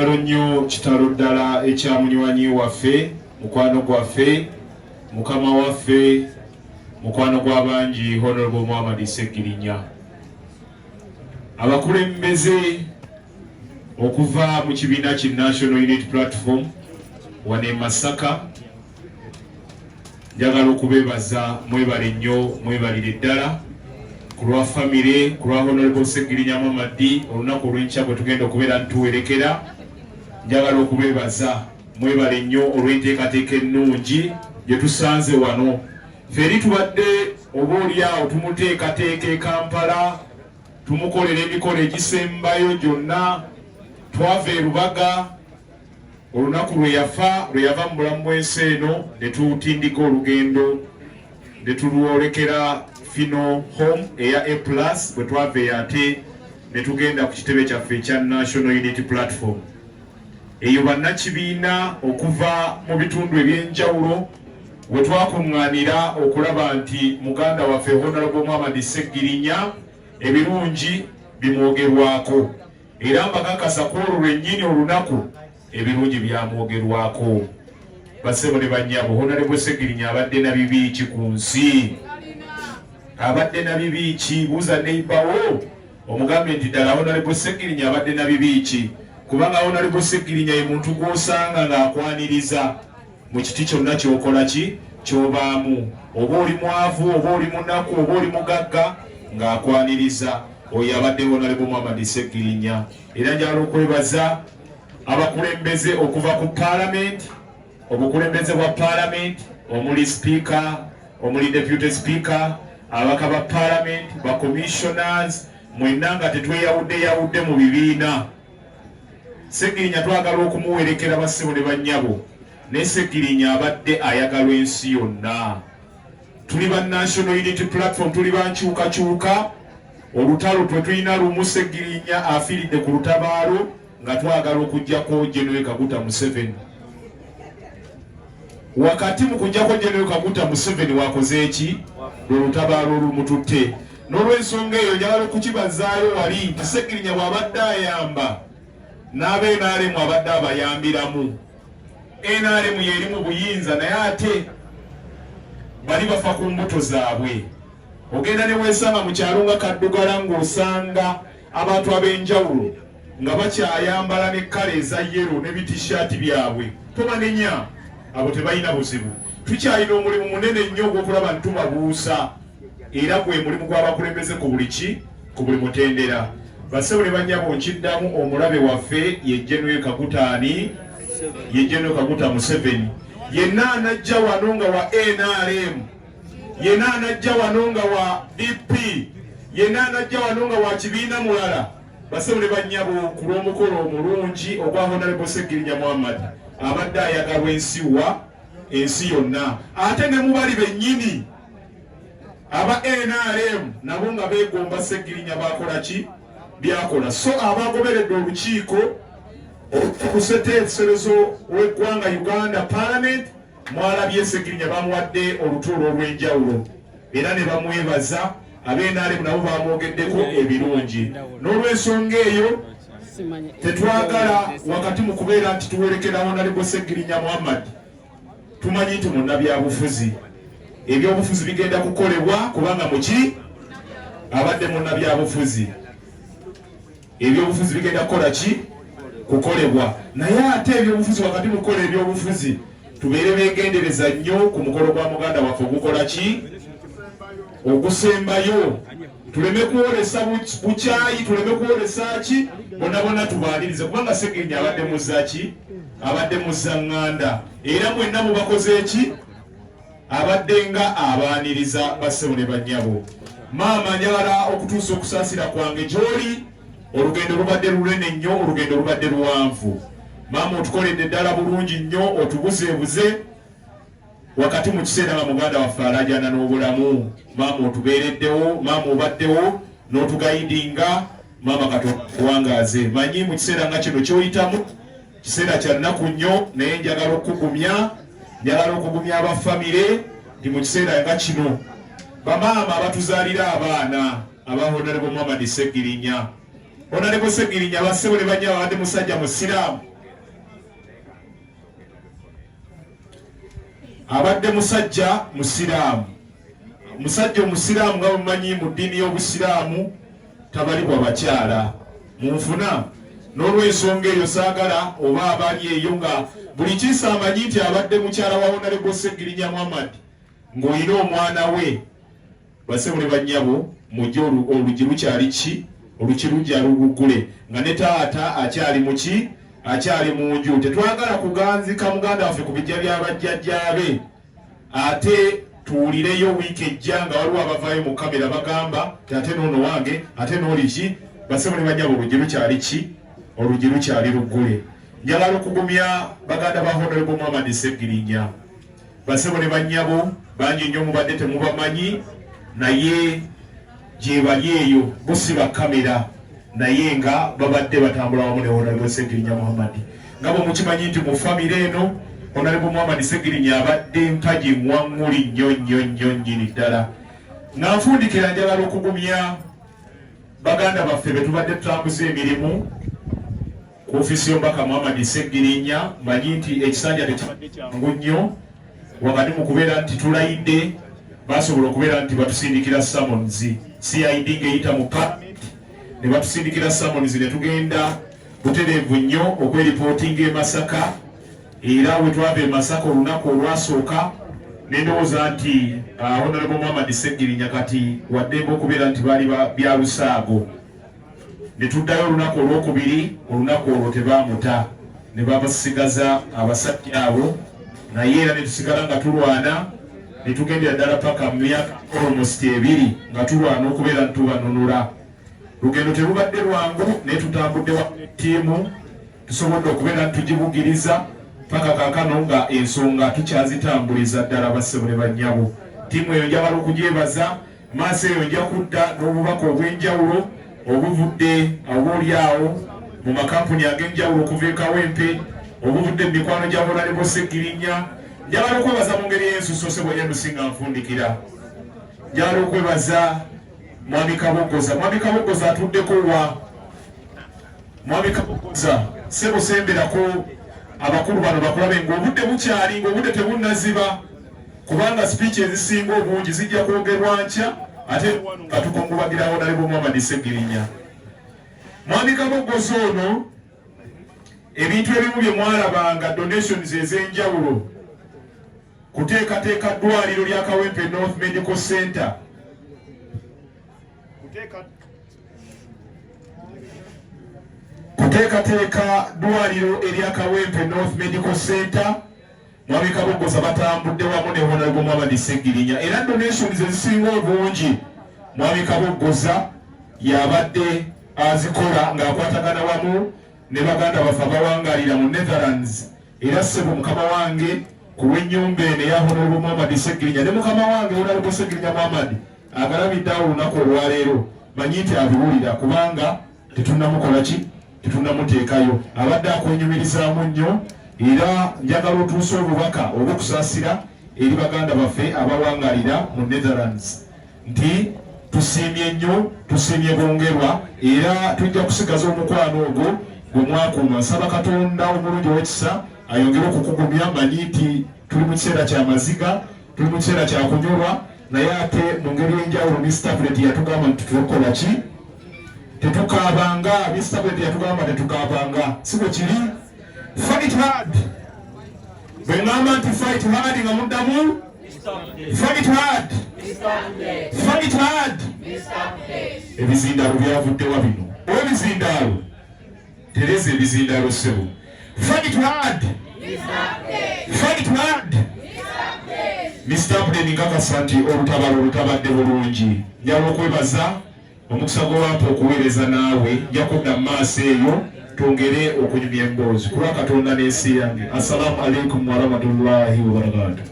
nnyo kitalo ddala ekya munywanyi waffe, mukwano gwaffe, mukama waffe, mukwano gw'abangi Honorable Muhammad Sseggirinya. Abakulembeze okuva mu kibiina ki National Unity Platform wane Masaka, njagala okubeebaza mwebale nnyo, mwebalire ddala ku lwa famire, ku lwa Honorable Sseggirinya Muhammad olunaku olw'enkya bwe tugenda okubeera ntuwerekera. Njagala okubeebaza mwebale nnyo olw'enteekateeka ennungi gye tusanze wano. Feri tubadde oboolyawo tumuteekateeka e Kampala, tumukolera emikolo egisembayo gyonna. Twava e Rubaga olunaku lwe yava mu bulamu bw'ensi eno, ne tutindika olugendo ne tulwolekera Fino Home eya A+ bwe twava ate ne tugenda ku kitebe kyaffe ekya National Unity Platform. Eyo bannakibiina okuva mu bitundu eby'enjawulo bwe twakuŋŋaanira okulaba nti muganda waffe Honorable Muhammad Sseggirinya ebirungi bimwogerwako, era mbakakasa ku olwo lwennyini olunaku ebirungi byamwogerwako. Bassebo ne bannyabo, Honorable Sseggirinya abadde na bibi ki ku nsi? Abadde na bibi ki? Buuza neighbour omugambe nti ddala Honorable Sseggirinya abadde na bibi ki? Kubanga Honorable Sseggirinya ye muntu gw'osanga ng'akwaniriza mu kiti kyonna ky'okola ki ky'obaamu, oba oli mwavu, oba oli munaku, oba oli mugagga, ng'akwaniriza. Oyo abadde Honorable Muhammad Sseggirinya. Era njagala okwebaza abakulembeze okuva ku Parliament, obukulembeze bwa Parliament omuli Speaker, omuli Deputy Speaker, abaka ba Parliament, ba Commissioners, mwenna nga tetweyawudde mu bibiina. Sseggirinya twagala okumuwerekera bassebo ne bannyabo, ne Sseggirinya abadde ayagalwa ensi yonna. Tuli ba National Unity Platform, tuli ba nkyukakyuka. Olutalo twe tulina lumu Sseggirinya afiiridde ku lutabaalo nga twagala okuggyako General Kaguta Museveni. Wakati mu kuggyako General Kaguta Museveni wakoze eki? Olutabaalo olumututte. N'olw'ensonga eyo njagala okukibazaayo wali nti Sseggirinya bw'abadde ayamba n'aba NRM abadde abayambiramu. NRM yeri mu buyinza naye ate bali bafa ku mbuto zaabwe. Ogenda ne weesanga mu kyalo nga Kaddugala ng'osanga abantu ab'enjawulo nga bakyayambala ne kkala eza yero ne bitishaati byabwe. Tobanenya, abo tebalina buzibu. Tukyalina omulimu munene nnyo ogw'okulaba nti tubabuusa, era gwe mulimu gw'abakulembeze ku buli ki, ku buli mutendera. Bassebo ne bannyabo nkiddamu omulabe waffe ye General Kaguta Museveni. Yenna anajja wano nga wa NRM, yenna anajja wano nga wa DP, yenna anajja wano nga wa kibiina mulala. Bassebo ne bannyabo ku lw'omukolo omulungi ogwa Honorable Sseggirinya Muhammad abadde ayagalwa ensi yonna. Ate ne mubali bennyini aba NRM nabo nga beegomba Sseggirinya bakola ki? Byakola. So abagoberedde olukiiko okuseteeserezo w'eggwanga Uganda Parliament, mwalabye Sseggirinya bamuwadde olutuulo olw'enjawulo era ne bamwebaza. Ab'NRM nabo bamwogeddeko ebirungi. N'olw'ensonga eyo tetwagala wakati mu kubeera nti tuwerekera Honorable Sseggirinya Muhammad, tumanyi nti munnabyabufuzi ebyobufuzi bigenda kukolebwa kubanga muki abadde munnabyabufuzi. Ebyobufuzi bigenda kukola ki? Kukolebwa. Naye ate ebyobufuzi wakati mu kukola ebyobufuzi tubeere beegendereza nnyo ku mukolo gwa muganda waffe ogukola ki? Ogusembayo. Tuleme kuwolesa bukyayi, tuleme kuwolesa ki? Bonna tubaanirize kubanga Sseggirinya abadde muzza ki? Abadde muzza ŋŋanda. Era mwenna mubakoze eki? Abadde nga abaaniriza bassebo ne bannyabo. Maama njagala okutuusa okusaasira kwange gy'oli. Olugendo lubadde lunene nnyo, olugendo lubadde luwanvu. Maama otukoledde ddala bulungi nnyo, otubuzeebuze wakati mu kiseera nga muganda waffe alaajana n'obulamu. Maama otubeereddewo, maama obaddewo n'otugayidinga. Maama Katonda akuwangaaze. Manyi mu kiseera nga kino ky'oyitamu kiseera kya nnaku nnyo, naye njagala okugumya abafamire nti mu kiseera nga kino bamaama abatuzaalira abaana aba Honorable Muhammad Sseggirinya. Honorable Sseggirinya bassebo ne bannyabo abadde musajja musiraamu abadde musajja musiraamu. Musajja omusiraamu nga mumanyi mu ddiini y'obusiraamu tabalibwa bakyala munfuna. N'olw'ensonga eyo saagala oba abali eyo nga buli kiisa amanyi nti abadde mukyala wa Honorable Sseggirinya Muhammad ng'olina omwana we basebule bannyabo mujje olugi lukyali ki oluki lujja lugugule nga ne taata akyali muki akyali mu nju. Tetwagala kuganzika muganda waffe ku bijja by'abajjajjaabe ate tuwulireyo wiiki ejja nga waliwo abavaayo mu kamera bagamba ate n'ono wange ate n'oliki basebule bannyabo olugi lukyali ki olugi lukyali luggule. Njagala okugumya baganda ba Honorable Muhammad Sseggirinya. Basebule bannyabo bangi nnyo mubadde temubamanyi naye gye bali eyo busiba kamera naye nga babadde batambula wamu ne Honorable Sseggirinya Muhammad. Nga bwe mukimanyi nti mu famire eno Honorable Muhammad Sseggirinya abadde mpagi ngwaŋŋuli nnyo nnyini ddala. Nga nfundikira njagala okugumya baganda baffe be tubadde tutambuza emirimu ku ofiisi y'omubaka Muhammad Sseggirinya. Manyi nti ekisanja tekibadde kyangu nnyo wakati mu kubeera nti tulayidde basobola okubeera nti batusindikira summons CID ng'eyita mu parliament ne batusindikira summons ne tugenda butereevu nnyo okweripotinga e Masaka. Era we twava e Masaka olunaku olwasooka ne ndowooza nti Honorable Muhammad Sseggirinya kati waddembe okubeera nti baali bya lusaago. Ne tuddayo olunaku olwokubiri, olunaku olwo tebaamuta ne babasigaza abasajja abo naye era ne tusigala nga tulwana ne tugendera ddala paka mu myaka almost 2 nga tulwana okubeera nti tubanunula. Lugendo terubadde lwangu naye tutambudde wamu ne ttiimu tusobodde okubeera nti tugibugiriza paka kaakano nga ensonga tukyazitambuliza ddala basebule bannyabo. Ttiimu eyo njagala okugyebaza. Maaso eyo nja kudda n'obubaka obw'enjawulo obuvudde oboolyawo mu makampuni ag'enjawulo okuva e Kawempe obuvudde mu mikwano gya Honorable Sseggirinya. Njagala okwebaza mu ngeri y'ensuso Ssebwe Musinga nfundikira. Njagala okwebaza Mwami Kabogoza. Mwami Kabogoza atuddeko wa Mwami Kabogoza Ssebo semberako abakulu bano bakulabe ng'obudde bukyali ng'obudde tebunnaziba kubanga speech ezisinga obungi zijja kwogerwa nkya ate nga tukongobagira Honorable Muhammad Sseggirinya. Mwami Kabogoza ono ebintu ebimu bye mwalabanga donations ez'enjawulo kuteekateeka ddwaliro lya Kawempe North Medical Center kuteekateeka ddwaliro erya Kawempe North Medical Center. Mwami Kabogoza batambudde wamu ne Honorable Muhammad Sseggirinya era donations ezisinga obungi Mwami Kabogoza yabadde azikola ng'akwatagana wamu ne baganda baffe abawangalira mu Netherlands. Era Ssebo mukama wange ku lw'ennyumba eno eya Honorable Muhammad Sseggirinya ne mukama wange Honorable Sseggirinya Muhammad agalabidde awo olunaku olwaleero manyi nti abiwulira kubanga tetunnamukola ki tetunnamuteekayo. Abadde akwenyumirizaamu nnyo era njagala otuuse obubaka obw'okusaasira eri baganda baffe abawangalira mu Netherlands nti tusiimye nnyo tusiimye bongerwa era tujja kusigaza omukwano ogwo gwe mwakuuma. Nsaba Katonda omulungi ow'ekisa ayongere okukugumya. Manyi nti tuli mu kiseera ky'amaziga, tuli mu kiseera kya kunyolwa naye ate mu ngeri y'enjawulo Mr. President yatugamba nti tukola ki tetukaabanga. Mr. President yatugamba tetukaabanga si bwe kiri. Fight hard. Bwe ngamba nti fight hard nga muddamu fight hard. Fight hard. Ebizindaalo byavuddewa bino oba ebizindaalo tereza ebizindaalo Ssebo. Fight hard. Fight hard. Mr. President nkakasa nti olutabalo lutabadde bulungi. Njagala okwebaza omukisa gw'owampa okuweereza naawe nja kudda mu maaso eyo tongere okunyumya emboozi kulwa Katonda n'ensi yange. Assalamu alaikum warahmatullahi wabarakatuh.